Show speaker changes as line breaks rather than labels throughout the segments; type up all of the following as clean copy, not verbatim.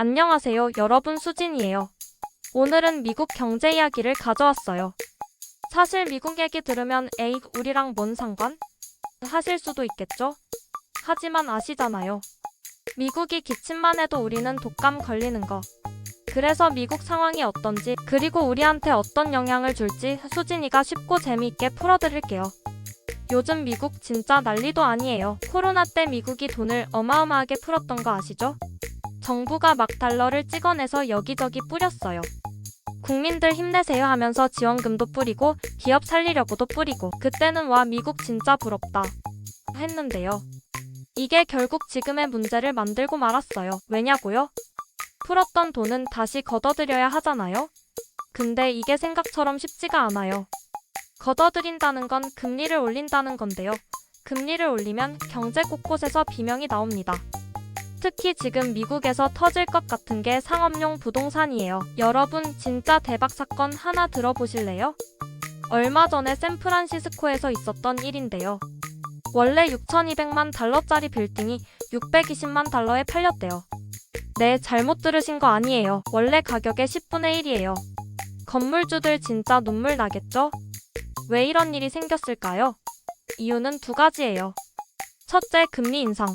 안녕하세요, 여러분. 수진이에요. 오늘은 미국 경제 이야기를 가져왔어요. 사실 미국 얘기 들으면 에이, 우리랑 뭔 상관? 하실 수도 있겠죠? 하지만 아시잖아요. 미국이 기침만 해도 우리는 독감 걸리는 거. 그래서 미국 상황이 어떤지, 그리고 우리한테 어떤 영향을 줄지 수진이가 쉽고 재미있게 풀어드릴게요. 요즘 미국 진짜 난리도 아니에요. 코로나 때 미국이 돈을 어마어마하게 풀었던 거 아시죠? 정부가 막 달러를 찍어내서 여기저기 뿌렸어요. 국민들 힘내세요 하면서 지원금도 뿌리고 기업 살리려고도 뿌리고, 그때는 와 미국 진짜 부럽다 했는데요. 이게 결국 지금의 문제를 만들고 말았어요. 왜냐고요? 풀었던 돈은 다시 걷어들여야 하잖아요. 근데 이게 생각처럼 쉽지가 않아요. 걷어들인다는 건 금리를 올린다는 건데요. 금리를 올리면 경제 곳곳에서 비명이 나옵니다. 특히 지금 미국에서 터질 것 같은 게 상업용 부동산이에요. 여러분, 진짜 대박 사건 하나 들어보실래요? 얼마 전에 샌프란시스코에서 있었던 일인데요. 원래 6,200만 달러짜리 빌딩이 620만 달러에 팔렸대요. 네, 잘못 들으신 거 아니에요. 원래 가격의 10분의 1이에요. 건물주들 진짜 눈물 나겠죠? 왜 이런 일이 생겼을까요? 이유는 두 가지예요. 첫째, 금리 인상.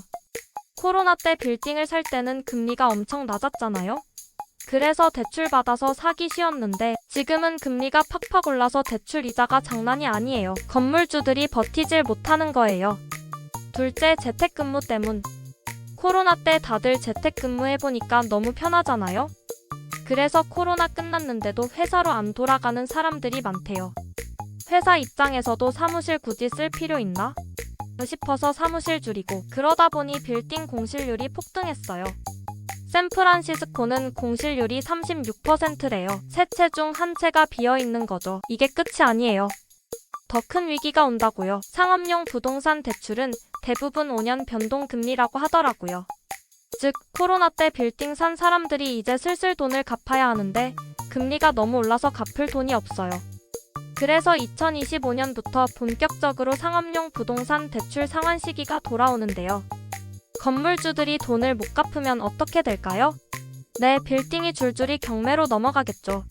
코로나 때 빌딩을 살 때는 금리가 엄청 낮았잖아요. 그래서 대출 받아서 사기 쉬웠는데 지금은 금리가 팍팍 올라서 대출 이자가 장난이 아니에요. 건물주들이 버티질 못하는 거예요. 둘째, 재택근무 때문. 코로나 때 다들 재택근무 해보니까 너무 편하잖아요. 그래서 코로나 끝났는데도 회사로 안 돌아가는 사람들이 많대요. 회사 입장에서도 사무실 굳이 쓸 필요 있나 싶어서 사무실 줄이고, 그러다 보니 빌딩 공실률이 폭등했어요. 샌프란시스코는 공실률이 36%래요. 세 채 중 한 채가 비어있는 거죠. 이게 끝이 아니에요. 더 큰 위기가 온다고요. 상업용 부동산 대출은 대부분 5년 변동금리라고 하더라고요. 즉, 코로나 때 빌딩 산 사람들이 이제 슬슬 돈을 갚아야 하는데 금리가 너무 올라서 갚을 돈이 없어요. 그래서 2025년부터 본격적으로 상업용 부동산 대출 상환 시기가 돌아오는데요. 건물주들이 돈을 못 갚으면 어떻게 될까요? 네, 빌딩이 줄줄이 경매로 넘어가겠죠.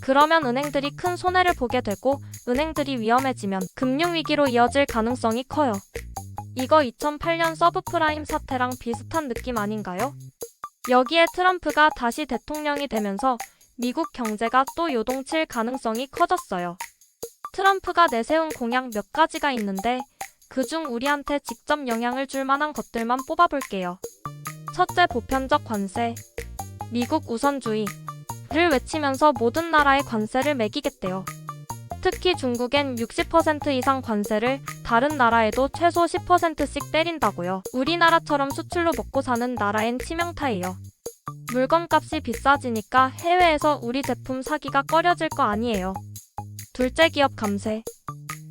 그러면 은행들이 큰 손해를 보게 되고, 은행들이 위험해지면 금융위기로 이어질 가능성이 커요. 이거 2008년 서브프라임 사태랑 비슷한 느낌 아닌가요? 여기에 트럼프가 다시 대통령이 되면서 미국 경제가 또 요동칠 가능성이 커졌어요. 트럼프가 내세운 공약 몇 가지가 있는데 그중 우리한테 직접 영향을 줄 만한 것들만 뽑아볼게요. 첫째, 보편적 관세. 미국 우선주의를 외치면서 모든 나라에 관세를 매기겠대요. 특히 중국엔 60% 이상 관세를, 다른 나라에도 최소 10%씩 때린다고요. 우리나라처럼 수출로 먹고 사는 나라엔 치명타예요. 물건값이 비싸지니까 해외에서 우리 제품 사기가 꺼려질 거 아니에요. 둘째, 기업 감세.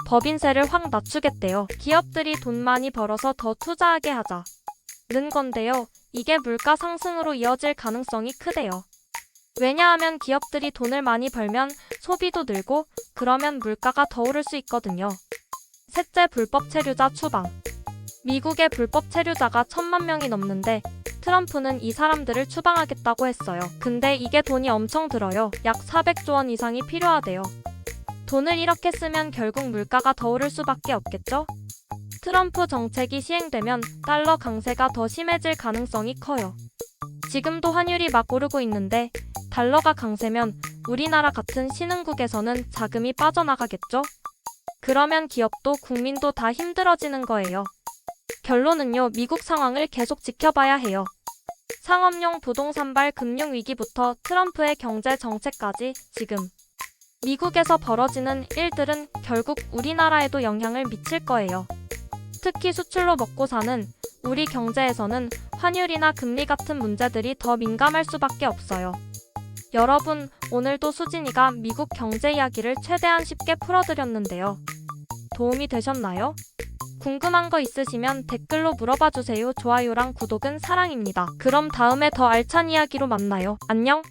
법인세를 확 낮추겠대요. 기업들이 돈 많이 벌어서 더 투자하게 하자는 건데요. 이게 물가 상승으로 이어질 가능성이 크대요. 왜냐하면 기업들이 돈을 많이 벌면 소비도 늘고, 그러면 물가가 더 오를 수 있거든요. 셋째, 불법 체류자 추방. 미국의 불법 체류자가 1,000만 명이 넘는데 트럼프는 이 사람들을 추방하겠다고 했어요. 근데 이게 돈이 엄청 들어요. 약 400조 원 이상이 필요하대요. 돈을 이렇게 쓰면 결국 물가가 더 오를 수밖에 없겠죠? 트럼프 정책이 시행되면 달러 강세가 더 심해질 가능성이 커요. 지금도 환율이 막 오르고 있는데 달러가 강세면 우리나라 같은 신흥국에서는 자금이 빠져나가겠죠? 그러면 기업도 국민도 다 힘들어지는 거예요. 결론은요, 미국 상황을 계속 지켜봐야 해요. 상업용 부동산발 금융위기부터 트럼프의 경제 정책까지 지금 미국에서 벌어지는 일들은 결국 우리나라에도 영향을 미칠 거예요. 특히 수출로 먹고 사는 우리 경제에서는 환율이나 금리 같은 문제들이 더 민감할 수밖에 없어요. 여러분, 오늘도 수진이가 미국 경제 이야기를 최대한 쉽게 풀어드렸는데요. 도움이 되셨나요? 궁금한 거 있으시면 댓글로 물어봐 주세요. 좋아요랑 구독은 사랑입니다. 그럼 다음에 더 알찬 이야기로 만나요. 안녕!